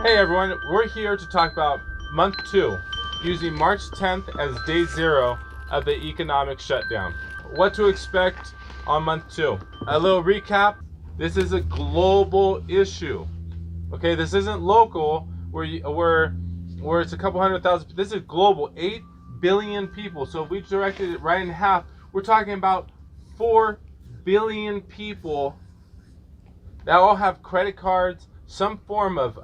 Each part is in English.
Hey everyone, we're here to talk about month 2, using March 10th as day 0 of the economic shutdown. What to expect on month 2. A little recap, this is a global issue. Okay, this isn't local where it's a couple 100,000, this is global, 8 billion people. So if we directed it right in half, we're talking about 4 billion people that all have credit cards, some form of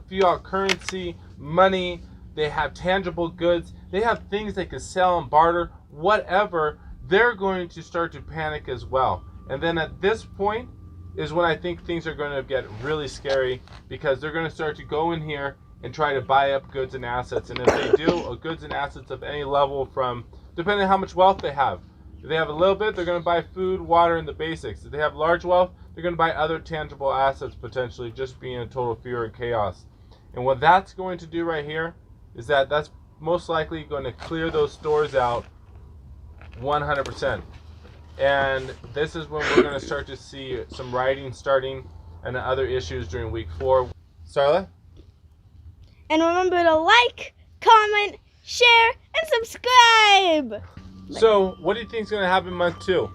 fiat currency, money. They have tangible goods. They have things they can sell and barter, whatever. They're going to start to panic as well. And then at this point is when I think things are going to get really scary, because they're going to start to go in here and try to buy up goods and assets. And if they do, goods and assets of any level, from depending on how much wealth they have. If they have a little bit, they're going to buy food, water, and the basics. If they have large wealth, they're going to buy other tangible assets, potentially just being in total fear and chaos. And what that's going to do right here is that's most likely going to clear those stores out 100%. And this is when we're going to start to see some rioting starting and other issues during week 4. Starla? And remember to like, comment, share, and subscribe! So, what do you think is going to happen month 2?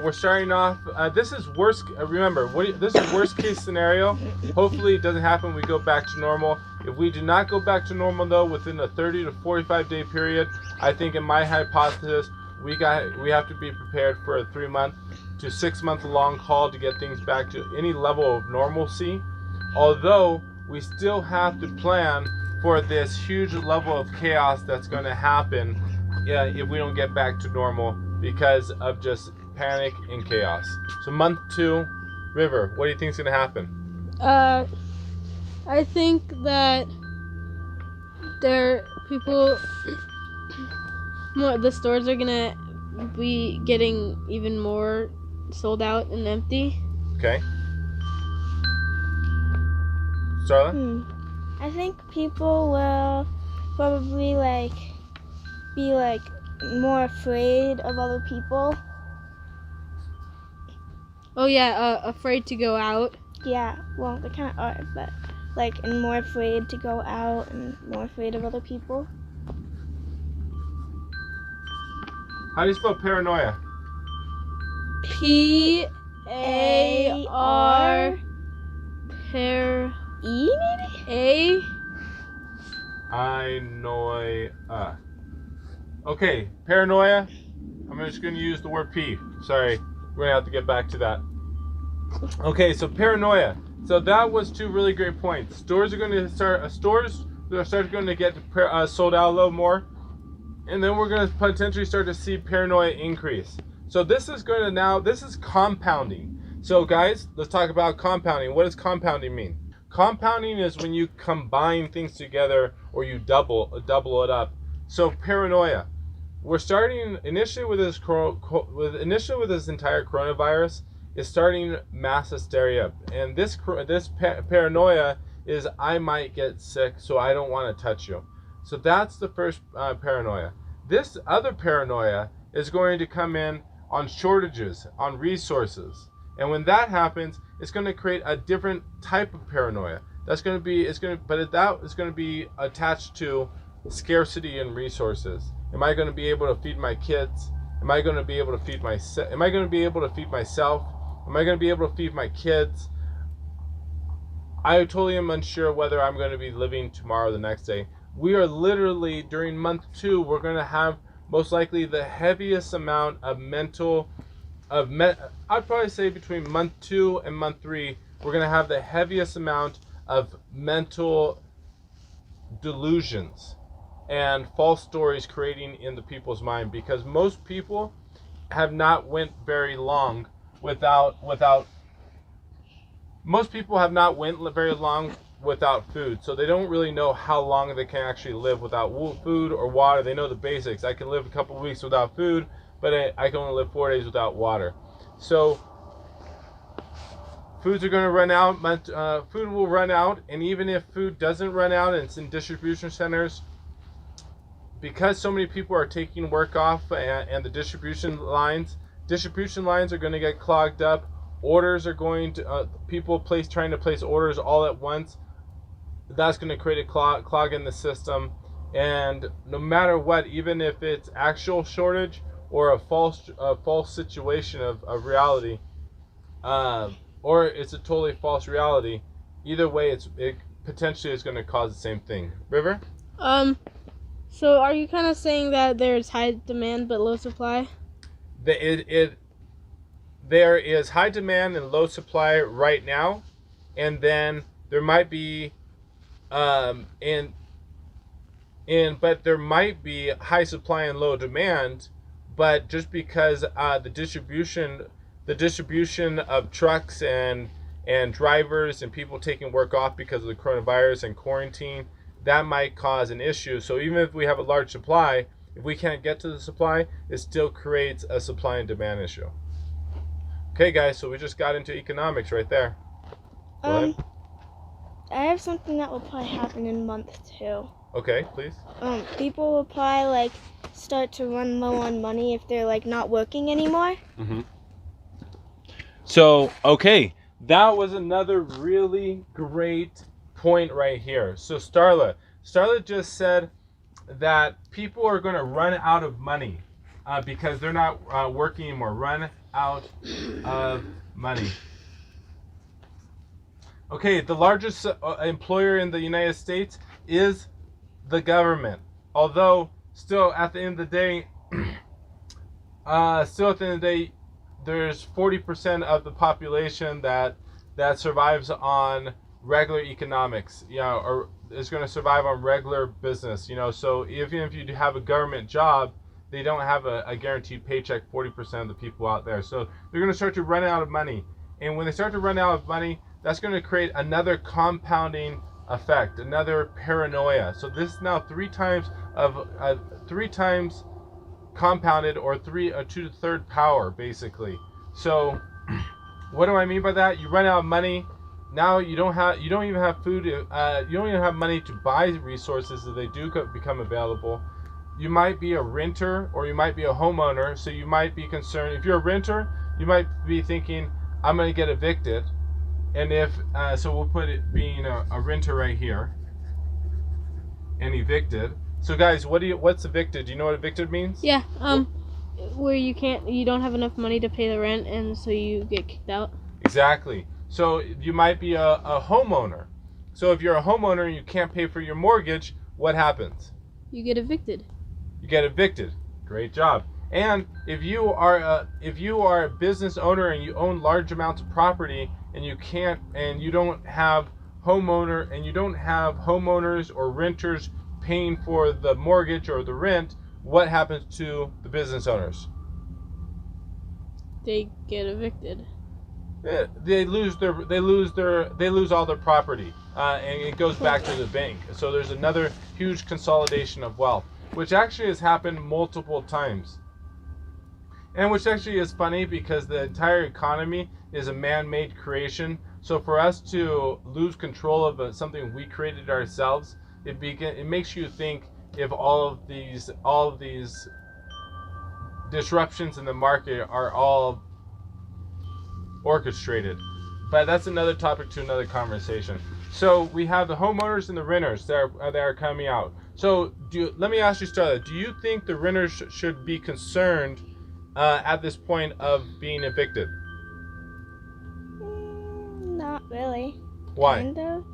We're starting off. This is worst. Remember, this is worst case scenario. Hopefully, it doesn't happen. We go back to normal. If we do not go back to normal, though, within a 30 to 45 day period, I think in my hypothesis, we have to be prepared for a 3-month to 6-month long haul to get things back to any level of normalcy. Although we still have to plan for this huge level of chaos that's going to happen. Yeah, if we don't get back to normal because of just panic and chaos. So month 2, River, what do you think is going to happen? I think that the stores are gonna be getting even more sold out and empty. Okay. Starla? I think people will probably be more afraid of other people. Oh yeah, afraid to go out. Yeah, well, they kind of are, but and more afraid to go out and more afraid of other people. How do you spell paranoia? P-A-R E maybe? Paranoia. Okay, paranoia. I'm just going to use the word P. Sorry, we're going to have to get back to that. Okay, so paranoia. So that was 2 really great points. Stores are going to start going to get sold out a little more, and then we're going to potentially start to see paranoia increase. So this is compounding. So guys, let's talk about compounding. What does compounding mean? Compounding is when you combine things together or you double it up. So paranoia. We're starting initially with this entire coronavirus is starting mass hysteria, and this paranoia is I might get sick, so I don't want to touch you. So that's the first paranoia. This other paranoia is going to come in on shortages, on resources, and when that happens, it's going to create a different type of paranoia. That is going to be attached to scarcity and resources. Am I going to be able to feed my kids? Am I going to be able to feed myself? Am I going to be able to feed myself? Am I going to be able to feed my kids? I totally am unsure whether I'm going to be living tomorrow or the next day. We are literally, during month 2, we're going to have most likely the heaviest amount of I'd probably say between month 2 and month 3, we're going to have the heaviest amount of mental delusions and false stories creating in the people's mind, because most people have not went very long without food, so they don't really know how long they can actually live without food or water. They know the basics. I can live a couple of weeks without food, but I can only live 4 days without water. So foods are going to run out. Food will run out, and even if food doesn't run out and it's in distribution centers, because so many people are taking work off and the distribution lines are going to get clogged up. Orders are going to trying to place orders all at once. that's going to create a clog in the system. And no matter what, even if it's actual shortage or a false situation of reality, or it's a totally false reality, either way, it potentially is going to cause the same thing. River? So are you kind of saying that there's high demand but low supply? There is high demand and low supply right now, and then there might be, but there might be high supply and low demand, but just because the distribution of trucks and drivers and people taking work off because of the coronavirus and quarantine, that might cause an issue. So even if we have a large supply, if we can't get to the supply, it still creates a supply and demand issue. Okay, guys, so we just got into economics right there. Go ahead. I have something that will probably happen in month 2. Okay, please. People will probably like start to run low on money if they're like not working anymore. Mm-hmm. So, okay, that was another really great point right here. So Starla just said that people are going to run out of money because they're not working anymore. Run out of money. Okay, the largest employer in the United States is the government. Although, still at the end of the day, there's 40% of the population that survives on regular economics, or is going to survive on regular business, So even if you have a government job, they don't have a guaranteed paycheck. 40% of the people out there, so they're going to start to run out of money. And when they start to run out of money, that's going to create another compounding effect, another paranoia. So this is now three times compounded, or 2 to the third power, basically. So what do I mean by that? You run out of money. Now you don't even have food. You don't even have money to buy resources if they do become available. You might be a renter or you might be a homeowner, so you might be concerned. If you're a renter, you might be thinking, I'm going to get evicted. And if so, we'll put it being a renter right here, and evicted. So guys, what's evicted? Do you know what evicted means? Yeah. Where you don't have enough money to pay the rent, and so you get kicked out. Exactly. So you might be a homeowner. So if you're a homeowner and you can't pay for your mortgage, what happens? You get evicted. You get evicted. Great job. And if you are a business owner and you own large amounts of property and you don't have homeowners or renters paying for the mortgage or the rent, what happens to the business owners? They get evicted. They lose all their property, and it goes back to the bank. So there's another huge consolidation of wealth, which actually has happened multiple times. And which actually is funny because the entire economy is a man-made creation. So for us to lose control of something we created ourselves, it makes you think if all of these disruptions in the market are all orchestrated. But that's another topic to another conversation. So we have the homeowners and the renters that are coming out. So let me ask you, Starla, do you think the renters should be concerned at this point of being evicted? Not really. Why? Kind of.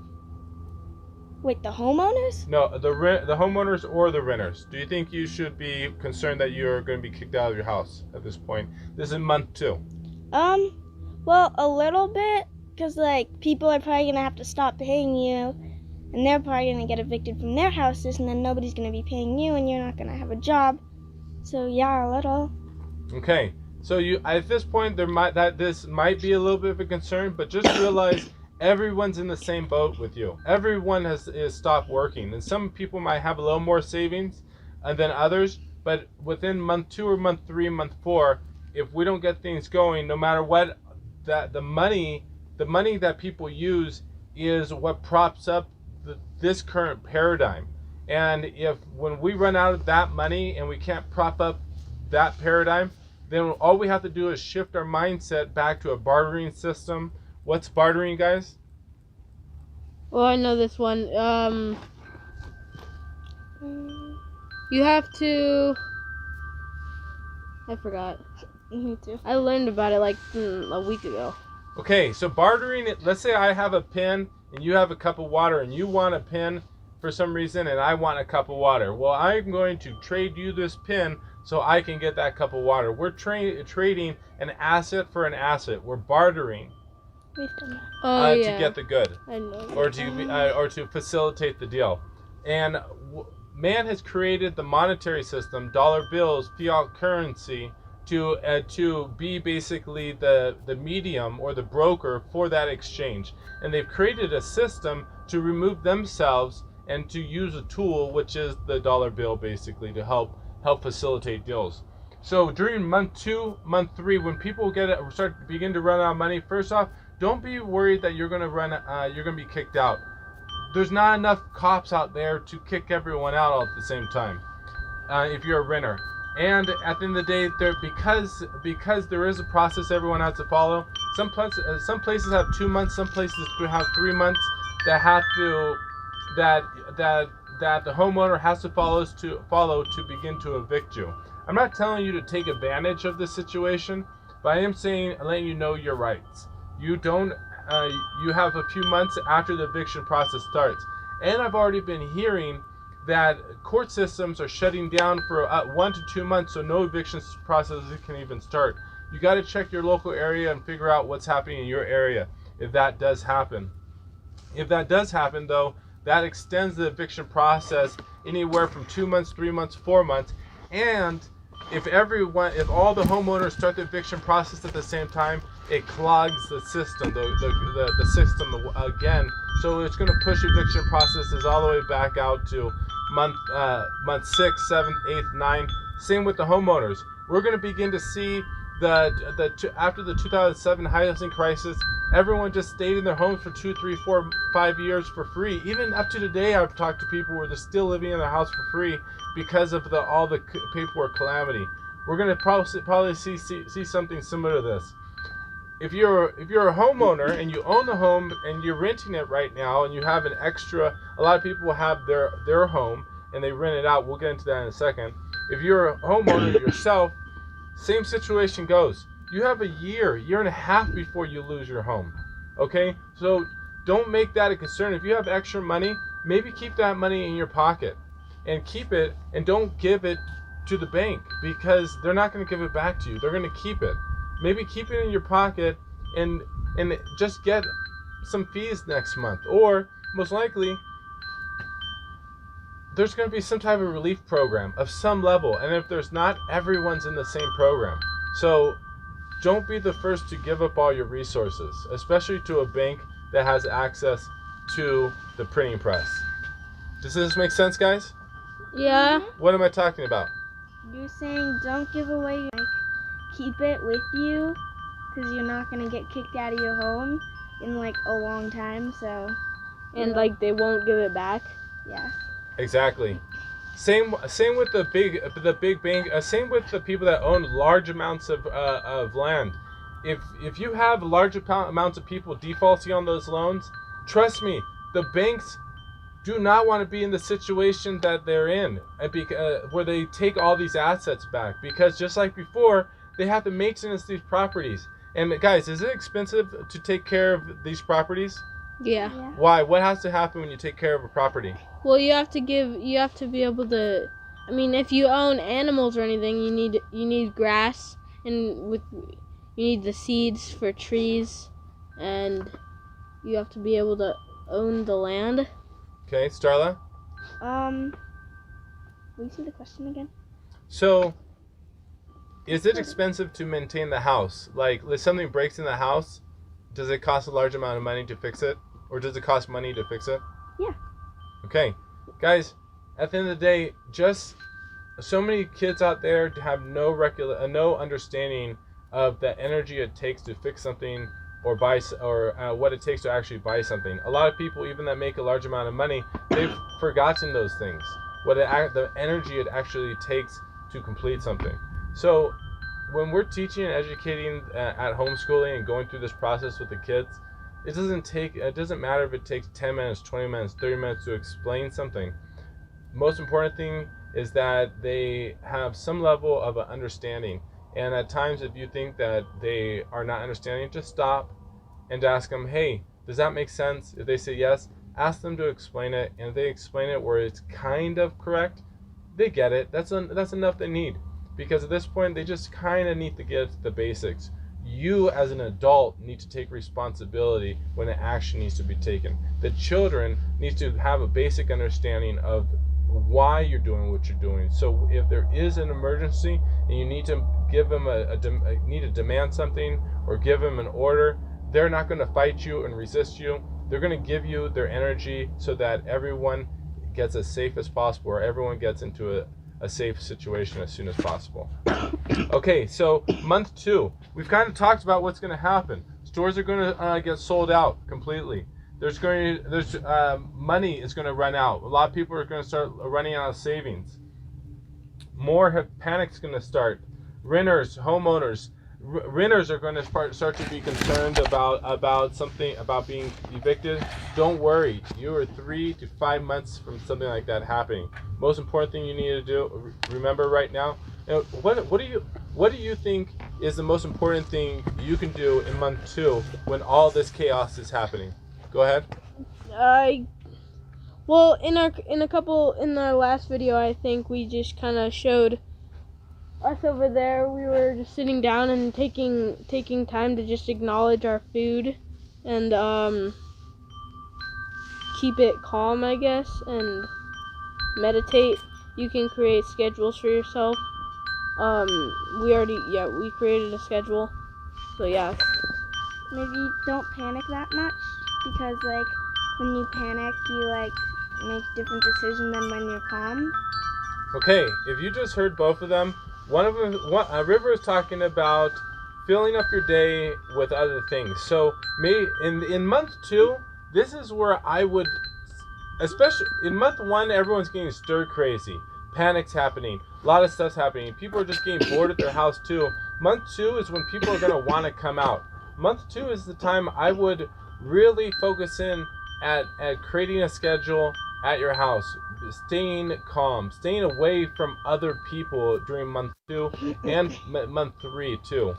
Wait, the homeowners? No, the homeowners or the renters. Do you think you should be concerned that you're going to be kicked out of your house at this point? This is month 2. Well, a little bit, because like people are probably gonna have to stop paying you, and they're probably gonna get evicted from their houses, and then nobody's gonna be paying you, and you're not gonna have a job. So yeah, a little. Okay, so at this point this might be a little bit of a concern, but just realize everyone's in the same boat with you. Everyone has stopped working, and some people might have a little more savings than others, but within month 2 or month 3, month 4, if we don't get things going, no matter what, that the money that people use is what props up this current paradigm. And when we run out of that money and we can't prop up that paradigm, then all we have to do is shift our mindset back to a bartering system. What's bartering, guys? Well, I know this one. You have to. I forgot. Me too. I learned about it like a week ago. Okay, so bartering, let's say I have a pin and you have a cup of water and you want a pin for some reason and I want a cup of water. Well, I'm going to trade you this pin so I can get that cup of water. We're trading an asset for an asset. We're bartering We've done that. Yeah. to get the good, I know. or to facilitate the deal. And man has created the monetary system, dollar bills, fiat currency, to be basically the medium or the broker for that exchange. And they've created a system to remove themselves and to use a tool, which is the dollar bill, basically to help facilitate deals. So during month 2, month 3, when people begin to run out of money, first off, don't be worried that you're going to be kicked out. There's not enough cops out there to kick everyone out all at the same time. If you're a renter. And at the end of the day, because there is a process everyone has to follow. Some places have 2 months, some places have 3 months that the homeowner has to follow to begin to evict you. I'm not telling you to take advantage of this situation, but I am letting you know your rights. You have a few months after the eviction process starts, and I've already been hearing that court systems are shutting down for 1 to 2 months, so no eviction processes can even start. You got to check your local area and figure out what's happening in your area if that does happen. If that does happen, though, that extends the eviction process anywhere from 2 months, 3 months, 4 months. And if all the homeowners start the eviction process at the same time, it clogs the system, the system again. So it's going to push eviction processes all the way back out to month 6, 7, 8, 9. Same with the homeowners. We're going to begin to see after the 2007 housing crisis, everyone just stayed in their homes for 2, 3, 4, 5 years for free. Even up to today, I've talked to people where they're still living in their house for free because of all the paperwork calamity. We're going to probably see something similar to this. If you're a homeowner and you own the home and you're renting it right now and you have an extra, a lot of people will have their home and they rent it out. We'll get into that in a second. If you're a homeowner yourself, same situation goes. You have a year and a half before you lose your home. Okay? So don't make that a concern. If you have extra money, maybe keep that money in your pocket and keep it, and don't give it to the bank because they're not going to give it back to you. They're going to keep it. Maybe keep it in your pocket and just get some fees next month. Or most likely, there's going to be some type of relief program of some level. And if there's not, everyone's in the same program. So don't be the first to give up all your resources, especially to a bank that has access to the printing press. Does this make sense, guys? Yeah. What am I talking about? You're saying don't give away, keep it with you, because you're not going to get kicked out of your home in a long time, so. And they won't give it back. Yeah. Exactly. Same with the big bank. Same with the people that own large amounts of land. If you have large amounts of people defaulting on those loans, trust me, the banks do not want to be in the situation that they're in, where they take all these assets back, because just like before, they have to maintenance these properties. And guys, is it expensive to take care of these properties? Yeah. Why? What has to happen when you take care of a property? Well, you have to be able to. I mean, if you own animals or anything, you need grass, and you need the seeds for trees, and you have to be able to own the land. Okay, Starla? Will you see the question again? So, is it expensive to maintain the house? Like, if something breaks in the house, does it cost a large amount of money to fix it? Or does it cost money to fix it? Yeah. Okay. Guys, at the end of the day, just so many kids out there have no understanding of the energy it takes to fix something or buy, or what it takes to actually buy something. A lot of people, even that make a large amount of money, they've forgotten those things. The energy it actually takes to complete something. So when we're teaching and educating at homeschooling and going through this process with the kids, It doesn't matter if it takes 10 minutes, 20 minutes, 30 minutes to explain something. Most important thing is that they have some level of an understanding. And at times, if you think that they are not understanding, just stop and ask them, hey, does that make sense? If they say yes, ask them to explain it. And if they explain it where it's kind of correct, they get it. That's enough they need. Because at this point, they just kind of need to get the basics. You as an adult need to take responsibility when an action needs to be taken. The children need to have a basic understanding of why you're doing what you're doing. So if there is an emergency and you need to give them need to demand something or give them an order, they're not going to fight you and resist you. They're going to give you their energy so that everyone gets as safe as possible, or everyone gets into a safe situation as soon as possible. Okay, so month 2, we've kind of talked about what's going to happen. Stores are going to get sold out completely. Money is going to run out. A lot of people are going to start running out of savings. More panic's going to start. Renters, homeowners, renters are going to start to be concerned about being evicted. Don't worry, you are 3 to 5 months from something like that happening. Most important thing you need to do, remember right now, what do you think is the most important thing you can do in month 2 when all this chaos is happening? Go ahead. Well, in our last video, I think we just kind of showed us over there. We were just sitting down and taking time to just acknowledge our food and keep it calm, I guess, and meditate. You can create schedules for yourself. We created a schedule. So yeah. Maybe don't panic that much, because like when you panic, you like make different decisions than when you're calm. Okay, if you just heard both of them, River is talking about filling up your day with other things. So in month 2, this is where I would, especially in month 1, everyone's getting stir crazy. Panic's happening. A lot of stuff's happening. People are just getting bored at their house too. Month 2 is when people are going to want to come out. Month 2 is the time I would really focus in at creating a schedule at your house, staying calm, staying away from other people during month 2 and month 3 too.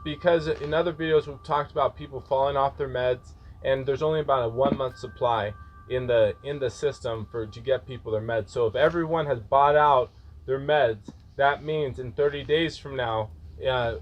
Because in other videos we've talked about people falling off their meds, and there's only about a 1 month supply in the system to get people their meds. So if everyone has bought out their meds, that means in 30 days from now,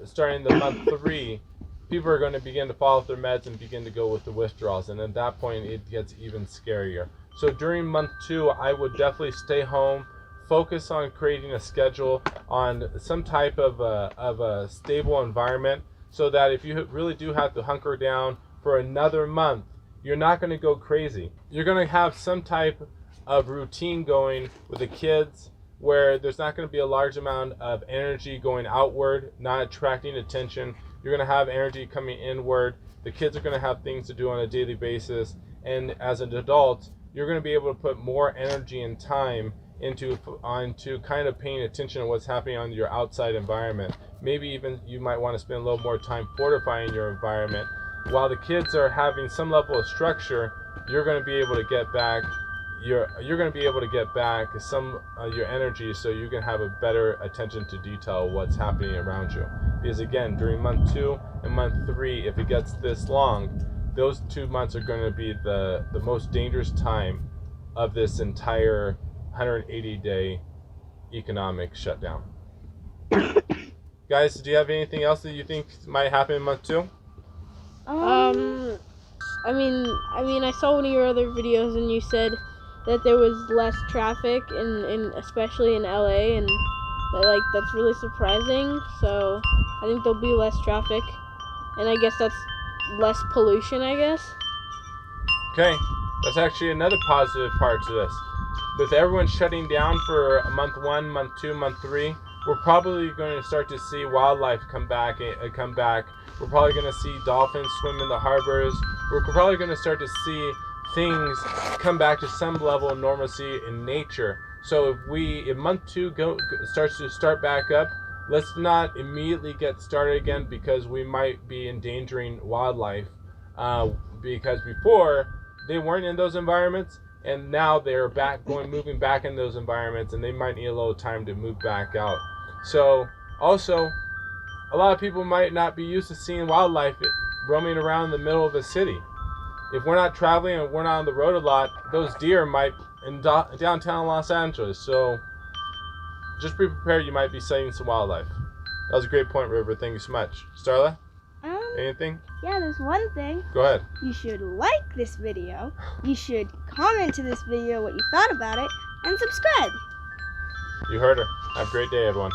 starting the month 3, people are going to begin to fall off their meds and begin to go with the withdrawals, and at that point it gets even scarier. So during month 2, I would definitely stay home, focus on creating a schedule on some type of a stable environment, so that if you really do have to hunker down for another month, you're not going to go crazy. You're going to have some type of routine going with the kids, where there's not going to be a large amount of energy going outward, not attracting attention. You're going to have energy coming inward. The kids are going to have things to do on a daily basis. And as an adult, you're going to be able to put more energy and time into kind of paying attention to what's happening on your outside environment. Maybe even you might want to spend a little more time fortifying your environment. While the kids are having some level of structure, you're going to be able to get back some of your energy, so you can have a better attention to detail of what's happening around you. Because again, during month 2 and month 3, if it gets this long, those 2 months are going to be the most dangerous time of this entire 180-day economic shutdown. Guys, do you have anything else that you think might happen in month 2? I mean, I saw one of your other videos and you said that there was less traffic especially in LA, and that's really surprising. So I think there'll be less traffic, and I guess that's less pollution, I guess. Okay, that's actually another positive part to this. With everyone shutting down for month 1, month 2, month 3, we're probably going to start to see wildlife come back. We're probably going to see dolphins swim in the harbors. We're probably going to start to see things come back to some level of normalcy in nature. So if month 2 starts to start back up, let's not immediately get started again, because we might be endangering wildlife. because before they weren't in those environments, and now they're moving back in those environments, and they might need a little time to move back out. So also, a lot of people might not be used to seeing wildlife roaming around in the middle of a city. If we're not traveling and we're not on the road a lot, those deer might in downtown Los Angeles. So just be prepared, you might be seeing some wildlife. That was a great point, River. Thank you so much. Starla, anything? Yeah, there's one thing. Go ahead. You should like this video. You should comment to this video what you thought about it, and subscribe. You heard her. Have a great day, everyone.